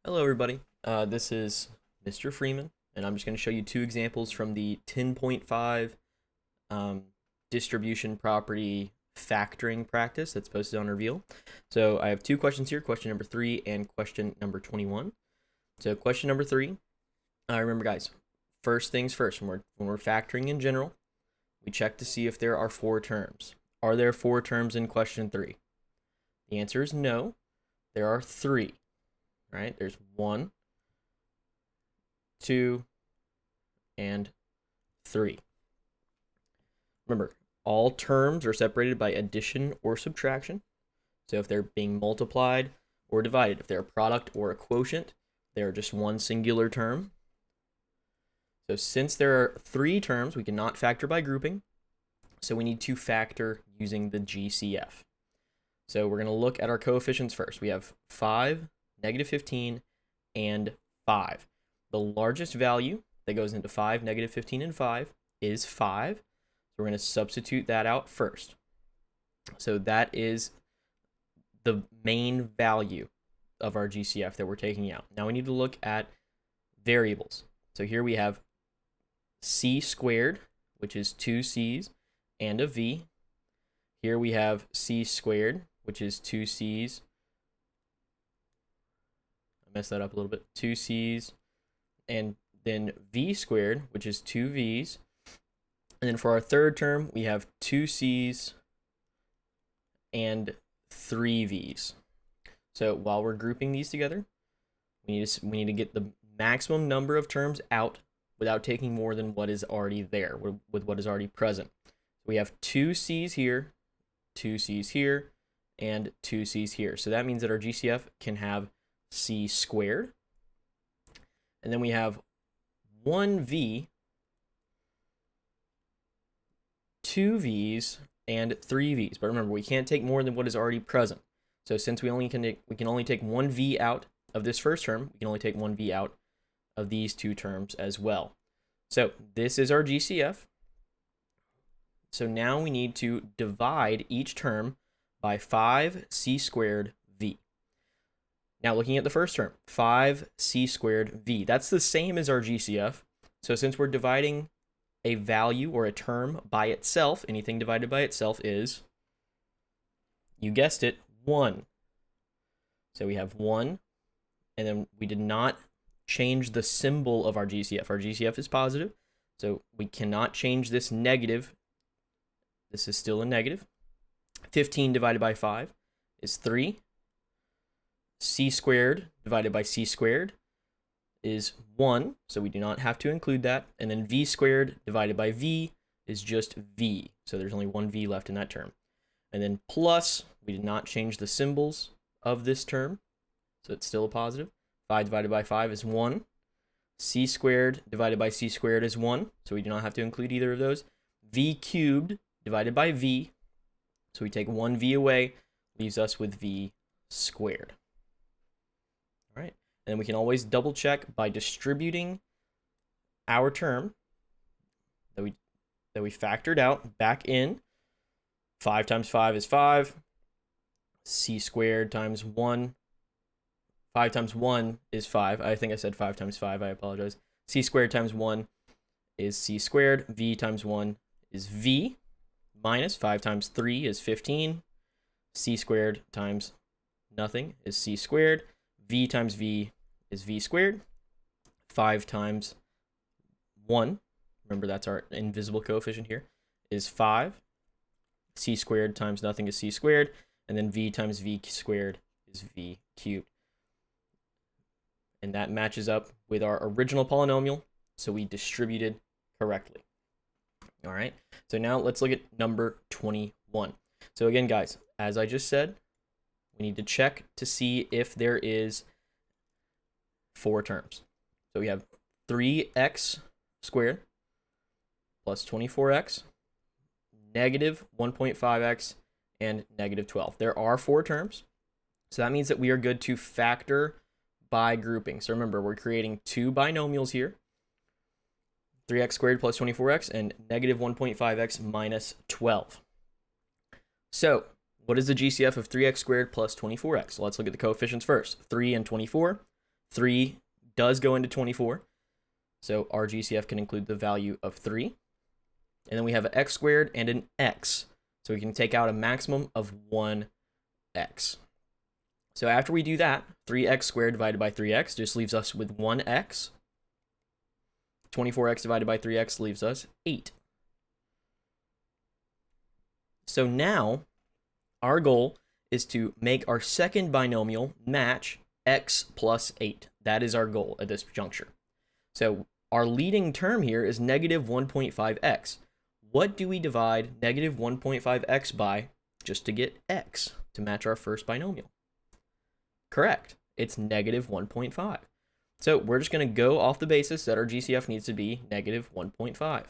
Hello everybody, this is Mr. Freeman, and I'm just going to show you two examples from the 10.5 distribution property factoring practice that's posted on Reveal. So I have two questions here, question number 3 and question number 21. So question number 3, remember guys, first things first, when we're factoring in general, we check to see if there are 4 terms. Are there 4 terms in question 3? The answer is no, there are 3. Right? There's 1, 2, and 3. Remember, all terms are separated by addition or subtraction. So if they're being multiplied or divided, if they're a product or a quotient, they're just one singular term. So since there are 3 terms, we cannot factor by grouping. So we need to factor using the GCF. So we're going to look at our coefficients first. We have 5, -15, and 5. The largest value that goes into 5, -15, and 5 is 5. So we're going to substitute that out first. So that is the main value of our GCF that we're taking out. Now we need to look at variables. So here we have c squared, which is 2c's and a v. Here we have c squared, which is 2c's. Mess that up a little bit. 2c's, and then v squared, which is 2v's. And then for our third term, we have 2c's and 3v's. So while we're grouping these together, we need to get the maximum number of terms out without taking more than what is already there, with what is already present. So we have 2c's here, 2c's here, and 2c's here. So that means that our GCF can have c squared, and then we have 1v, 2v's, and 3v's. But remember, we can't take more than what is already present. So since we can only take 1v out of this first term, we can only take 1v out of these 2 terms as well. So this is our GCF. So now we need to divide each term by 5c squared v. Now looking at the first term, 5c squared v. That's the same as our GCF. So since we're dividing a value or a term by itself, anything divided by itself is, you guessed it, 1. So we have 1, and then we did not change the symbol of our GCF. Our GCF is positive, so we cannot change this negative. This is still a negative. 15 divided by 5 is 3. C squared divided by c squared is 1, so we do not have to include that. And then v squared divided by v is just v, so there's only 1v left in that term. And then plus, we did not change the symbols of this term, so it's still a positive. 5 divided by 5 is 1. C squared divided by c squared is 1, so we do not have to include either of those. V cubed divided by v, so we take 1v away, leaves us with v squared. All right, and then we can always double check by distributing our term that we factored out back in. 5 times 5 is 5. C squared times 1. 5 times 1 is 5. I think I said 5 times 5. I apologize. C squared times 1 is c squared. V times 1 is v. Minus 5 times 3 is 15. C squared times nothing is c squared. V times v is v squared. 5 times 1, remember that's our invisible coefficient here, is 5. C squared times nothing is c squared. And then v times v squared is v cubed. And that matches up with our original polynomial, so we distributed correctly. All right, so now let's look at number 21. So again, guys, as I just said, we need to check to see if there is 4 terms. So we have 3x squared plus 24x, negative 1.5x, and negative 12. There are 4 terms, so that means that we are good to factor by grouping. So remember, we're creating 2 binomials here, 3x squared plus 24x and negative 1.5x minus 12. So what is the GCF of 3x squared plus 24x? Let's look at the coefficients first. 3 and 24. 3 does go into 24. So our GCF can include the value of 3. And then we have an x squared and an x. So we can take out a maximum of 1x. So after we do that, 3x squared divided by 3x just leaves us with 1x. 24x divided by 3x leaves us 8. So now our goal is to make our second binomial match x plus 8. That is our goal at this juncture. So our leading term here is negative 1.5x. What do we divide negative 1.5x by just to get x to match our first binomial? Correct. It's negative 1.5. So we're just going to go off the basis that our GCF needs to be negative 1.5.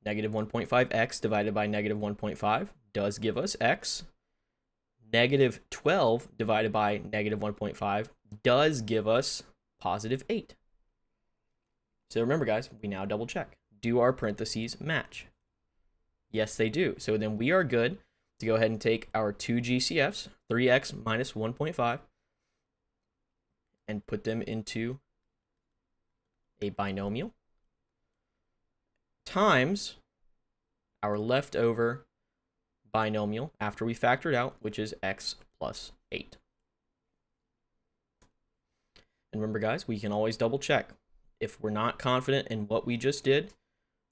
Negative 1.5x divided by negative 1.5 does give us x. Negative 12 divided by negative 1.5 does give us positive 8. So remember, guys, we now double check. Do our parentheses match? Yes, they do. So then we are good to go ahead and take our two GCFs, 3x minus 1.5, and put them into a binomial times our leftover binomial after we factor it out, which is x plus 8. And remember, guys, we can always double check. If we're not confident in what we just did,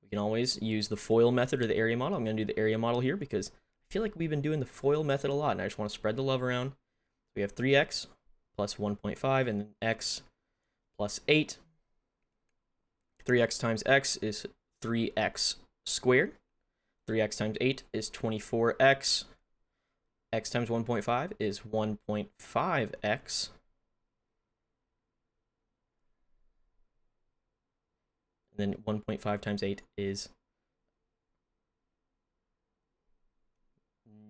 we can always use the FOIL method or the area model. I'm going to do the area model here because I feel like we've been doing the FOIL method a lot, and I just want to spread the love around. We have 3x plus 1.5 and then x plus 8. 3x times x is 3x squared. 3x times 8 is 24x. X times 1.5 is 1.5x. And then 1.5 times 8 is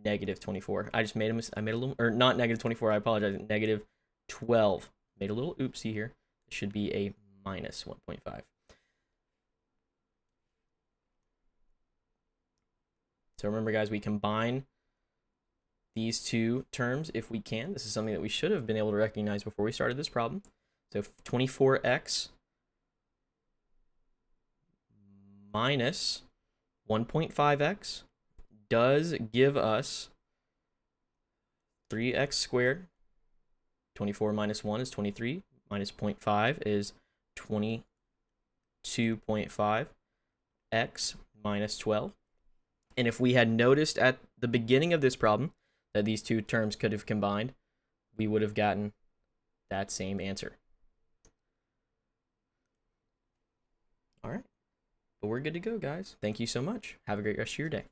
negative 24. I just made a little, or not negative 24, I apologize, negative 12. Made a little oopsie here. It should be a minus 1.5. So remember, guys, we combine these two terms if we can. This is something that we should have been able to recognize before we started this problem. So 24x minus 1.5x does give us 3x squared. 24 minus 1 is 23, minus 0.5 is 22.5, x minus 12. And if we had noticed at the beginning of this problem that these two terms could have combined, we would have gotten that same answer. All right. But we're good to go, guys. Thank you so much. Have a great rest of your day.